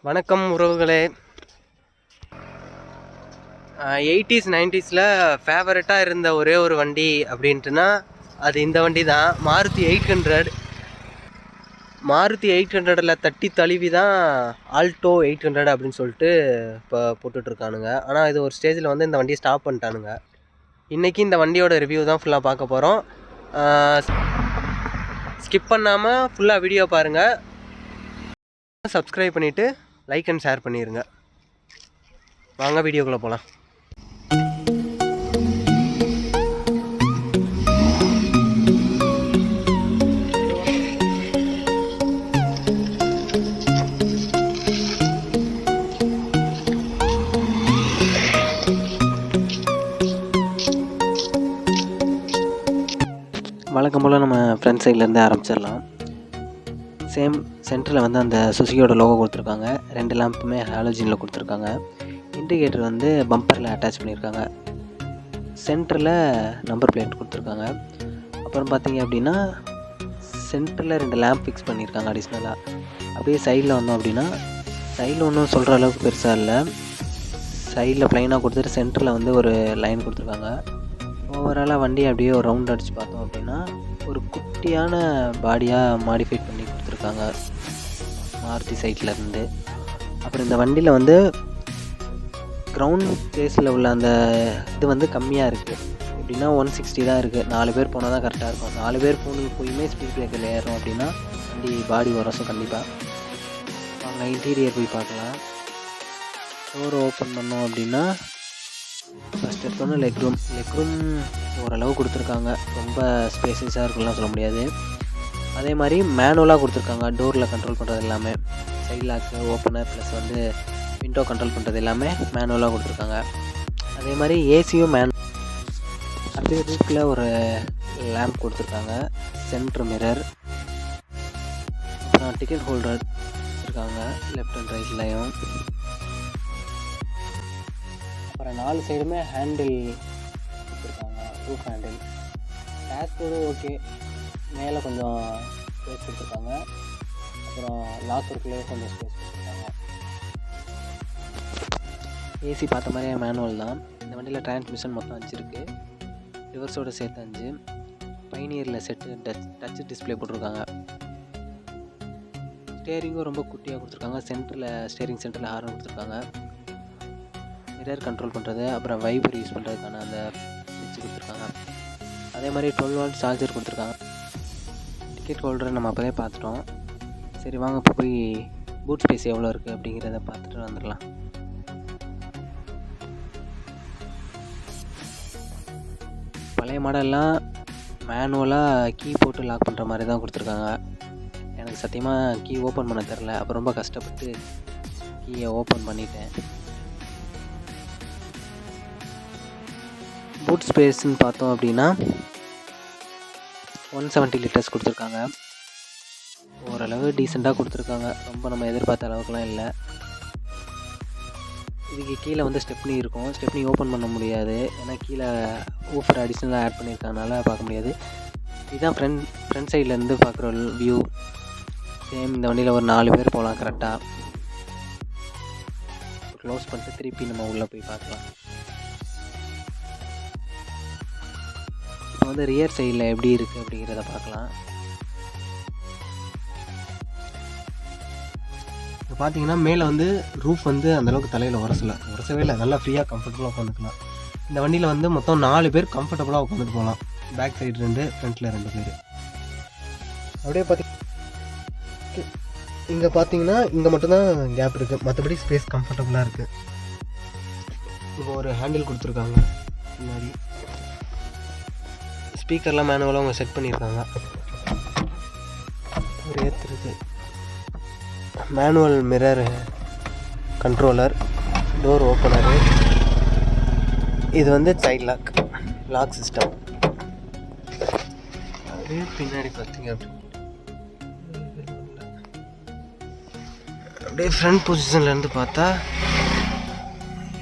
வணக்கம் உறவுகளே. 80s 90s ஃபேவரட்டாக இருந்த ஒரே ஒரு வண்டி அப்படின்ட்டுனா அது இந்த வண்டி தான். மாருதி 800. மாருதி 800 தட்டி தழுவி தான் ஆல்டோ 800 அப்படின்னு சொல்லிட்டு இப்போ போட்டுட்ருக்கானுங்க. ஆனால் இது ஒரு ஸ்டேஜில் வந்து இந்த வண்டியை ஸ்டாப் பண்ணிட்டானுங்க. இன்றைக்கி இந்த வண்டியோட ரிவ்யூ தான் ஃபுல்லாக பார்க்க போகிறோம். ஸ்கிப் பண்ணாமல் ஃபுல்லாக வீடியோ பாருங்கள். சப்ஸ்கிரைப் பண்ணிவிட்டு லைக் அண்ட் ஷேர் பண்ணிடுங்க. வாங்க வீடியோக்குள்ளே போகலாம். வழக்கம் போல் நம்ம ஃப்ரண்ட் சைட்லேருந்து ஆரம்பிச்சிடலாம். சேம் சென்டரில் வந்து அந்த சுசுகியோட லோகோ கொடுத்துருக்காங்க. 2 லேம்புமே ஹாலோஜினில் கொடுத்துருக்காங்க. இண்டிகேட்டர் வந்து பம்பரில் அட்டாச் பண்ணியிருக்காங்க. சென்டரில் நம்பர் பிளேட் கொடுத்துருக்காங்க. அப்புறம் பார்த்தீங்க அப்படின்னா சென்டரில் 2 லேம்ப் ஃபிக்ஸ் பண்ணியிருக்காங்க அடிஷ்னலாக. அப்படியே சைடில் வந்தோம் அப்படின்னா சைடில் ஒன்றும் சொல்கிற அளவுக்கு பெருசாக இல்லை. சைடில் ப்ளைனாக கொடுத்துட்டு சென்டரில் வந்து ஒரு லைன் கொடுத்துருக்காங்க. ஓவராலாக வண்டி அப்படியே ஒரு ரவுண்ட் அடித்து பார்த்தோம் அப்படின்னா ஒரு குட்டியான பாடியாக மாடிஃபை பண்ணி கொடுத்துருக்காங்க மாருதி சைட்லேருந்து. அப்புறம் இந்த வண்டியில் வந்து கிரவுண்ட் ஸ்பேஸில் உள்ள அந்த இது வந்து கம்மியாக இருக்குது. எப்படின்னா 160 தான் இருக்குது. 4 பேர் போனால் தான் கரெக்டாக இருக்கும். 4 பேர் போயுமே ஸ்பீட் பிரேக்கரில் ஏறும் அப்படின்னா வண்டி பாடி உரசும் கண்டிப்பாக. அவங்க இன்டீரியர் போய் பார்க்கலாம். டோர் ஓப்பன் பண்ணோம் அப்படின்னா ஃபஸ்ட் எடுத்தோன்னே லெக் ரூம் ஓரளவு கொடுத்துருக்காங்க. ரொம்ப ஸ்பேசியஸாக இருக்குலாம் சொல்ல முடியாது. அதே மாதிரி மேனுவலாக கொடுத்துருக்காங்க. டோரில் கண்ட்ரோல் பண்ணுறது எல்லாமே, சைட் லாக்கு, ஓப்பனர் ப்ளஸ் வந்து விண்டோ கண்ட்ரோல் பண்ணுறது எல்லாமே மேனுவலாக கொடுத்துருக்காங்க. அதே மாதிரி ஏசியும் அது ரூஃபில் ஒரு லேம்ப் கொடுத்துருக்காங்க. சென்ட்ரு மிரர், அப்புறம் டிக்கெட் ஹோல்டர் வச்சுருக்காங்க லெஃப்ட் அண்ட் ரைட்லையும். அப்புறம் 4 சைடுமே ஹேண்டில் கொடுத்துருக்காங்க. Roof handle. டேஷ்போர்டு ஓகே, மேலே கொஞ்சம் ஸ்பேஸ் கொடுத்துருக்காங்க. அப்புறம் லாக்கருக்குள்ளே கொஞ்சம் ஸ்பேஸ் கொடுத்துருக்காங்க. ஏசி பார்த்த மாதிரியே மேனுவல் தான். இந்த வண்டியில் டிரான்ஸ்மிஷன் மொத்தம் 5 இருக்குது. ரிவர்ஸோடு சேர்த்து 5. பைனியரில் செட்டு டச் டிஸ்பிளே போட்டிருக்காங்க. ஸ்டேரிங்கும் ரொம்ப குட்டியாக கொடுத்துருக்காங்க. ஸ்டேரிங் சென்டரில் ஹார்ன் கொடுத்துருக்காங்க. மிரர் கண்ட்ரோல் பண்ணுறது, அப்புறம் வைபர் யூஸ் பண்ணுறதுக்கான அந்த ஸ்விட்ச் கொடுத்துருக்காங்க. அதே மாதிரி 12 வாட் சார்ஜர் கொடுத்துருக்காங்க. டிக்கெட் ஹோல்டரை நம்ம அப்போதே பார்த்துட்டோம். சரி வாங்க இப்போ போய் பூட் ஸ்பேஸ் எவ்வளோ இருக்குது அப்படிங்கிறத பார்த்துட்டு வந்துடலாம். பழைய மாடல்லாம் மேனுவலாக கீ போட்டு லாக் பண்ணுற மாதிரி தான் கொடுத்துருக்காங்க. எனக்கு சத்தியமாக கீ ஓப்பன் பண்ண தெரில. அப்போ ரொம்ப கஷ்டப்பட்டு கீயை ஓப்பன் பண்ணிட்டேன். பூட் ஸ்பேஸ்ன்னு பார்த்தோம் அப்படின்னா 170 லிட்டர்ஸ் கொடுத்துருக்காங்க. ஓரளவு டீசெண்டாக கொடுத்துருக்காங்க. ரொம்ப நம்ம எதிர்பார்த்த அளவுக்குலாம் இல்லை. இதுக்கு கீழே வந்து ஸ்டெப்னி இருக்கும். ஸ்டெப்னி ஓப்பன் பண்ண முடியாது, ஏன்னா கீழே ஊஃபர் அடிஷ்னலாக ஆட் பண்ணியிருக்கனால பார்க்க முடியாது. இதுதான் ஃப்ரண்ட் சைட்லேருந்து பார்க்குற வியூ. சேம் இந்த வண்டியில் ஒரு 4 பேர் போகலாம் கரெக்டாக. க்ளோஸ் பண்ணிட்டு திருப்பி நம்ம உள்ளே போய் பார்க்கலாம். இப்போ வந்து ரியர் சைடில் எப்படி இருக்குது அப்படிங்கிறத பார்க்கலாம். இப்போ பார்த்தீங்கன்னா மேலே வந்து ரூஃப் வந்து அந்தளவுக்கு தலையில் உரசவே இல்லை. நல்லா ஃப்ரீயாக கம்ஃபர்டபுளாக உட்காந்துக்கலாம். இந்த வண்டியில் வந்து மொத்தம் 4 பேர் கம்ஃபர்டபுளாக உட்காந்துட்டு போகலாம். பேக் சைடு 2, ஃப்ரண்ட்டில் 2 பேர். அப்படியே இங்கே பார்த்தீங்கன்னா இங்கே மட்டும்தான் கேப் இருக்குது. மற்றபடி ஸ்பேஸ் கம்ஃபர்டபுளாக இருக்குது. இப்போ ஒரு ஹேண்டில் கொடுத்துருக்காங்க. முன்னாடி ஸ்பீக்கர்லாம் மேனுவலாக அவங்க செட் பண்ணியிருக்காங்க. ஒரு ஏற்றுருக்கு. Manual mirror controller, door opener. இது வந்து சைல்ட் லாக் சிஸ்டம். அப்படியே பின்னாடி பார்த்தீங்க அப்படியே ஃப்ரண்ட் பொசிஷன்லேருந்து பார்த்தா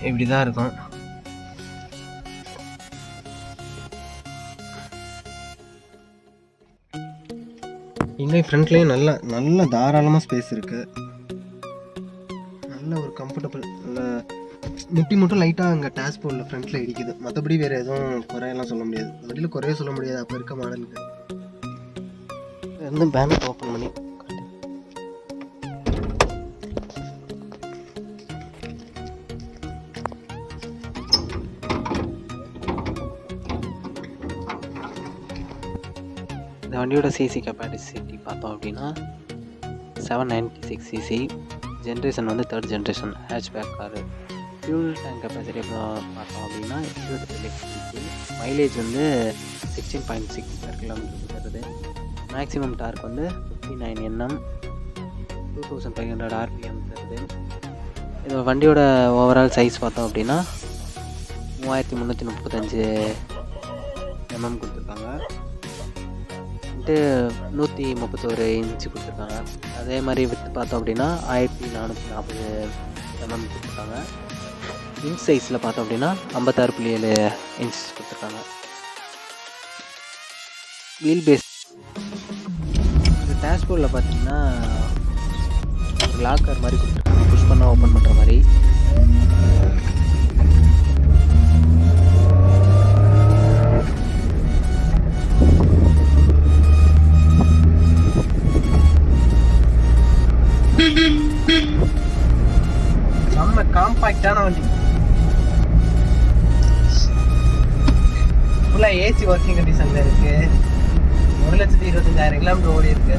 இப்படி தான் இருக்கும். இங்கே ஃப்ரண்ட்லேயும் நல்ல தாராளமாக ஸ்பேஸ் இருக்குது. நல்ல ஒரு கம்ஃபர்டபுள், நல்ல முட்டி மட்டும் லைட்டாக அங்கே டேஷ்போர்டில் ஃப்ரண்ட்டில் இடிக்குது. மற்றபடி வேறு எதுவும் குறையெல்லாம் சொல்ல முடியாது. வண்டியில் குறைய சொல்ல முடியாது அப்போ இருக்க மாடலுக்கு. வந்து பேனட் ஓப்பன் பண்ணி இந்த வண்டியோட சிசி கெப்பாசிட்டி பார்த்தோம் அப்படின்னா 796 சிசி. ஜென்ரேஷன் வந்து 3rd generation hatchback car. Fuel tank capacity பார்த்தோம் அப்படின்னா 22 சிசி. மைலேஜ் வந்து 16.6 per கிலோமீட்டர் தருது. மேக்ஸிமம் டார்க் வந்து 59 Nm, 2500 RPM தருது. இந்த வண்டியோட ஓவரால் சைஸ் பார்த்தோம் அப்படின்னா 3335 mm கொடுத்துருக்காங்க. 131 இன்ச்சு கொடுத்துருக்காங்க. அதே மாதிரி வித்து பார்த்தோம் அப்படின்னா 1440 mm கொடுத்துருக்காங்க. இன்ச் சைஸில் பார்த்தோம் அப்படின்னா 56.7 இன்ச் கொடுத்துருக்காங்க. வீல் பேஸ் இந்த டேஷ்போர்டில் பார்த்தீங்கன்னா ஒரு லாக்கர் மாதிரி கொடுத்துருக்காங்க, புஷ் பண்ணால் ஓப்பன் பண்ணுற மாதிரி. நம்ம காம்பாக்டான வண்டி, ஃபுல்லாக ஏசி ஒர்க்கிங் கண்டிஷனில் இருக்கு. 1,25,000 கிலோமீட்டர் ஓடி இருக்கு.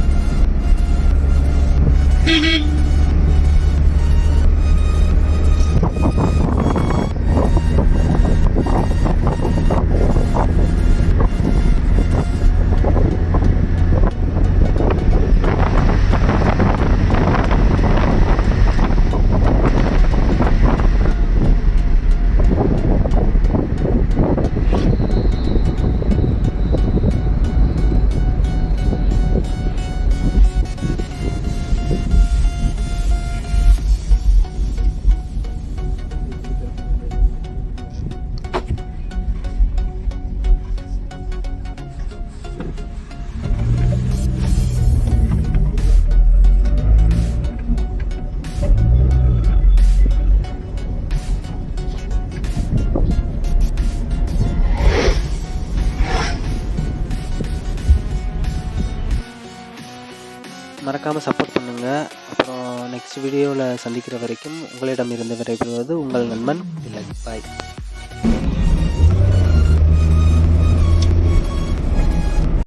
மறக்காமல் சப்போர்ட் பண்ணுங்கள். அப்புறம் நெக்ஸ்ட் வீடியோவில் சந்திக்கிற வரைக்கும் உங்களிடமிருந்து விடைபெறுவது உங்கள் நண்பன் திலக். பாய்.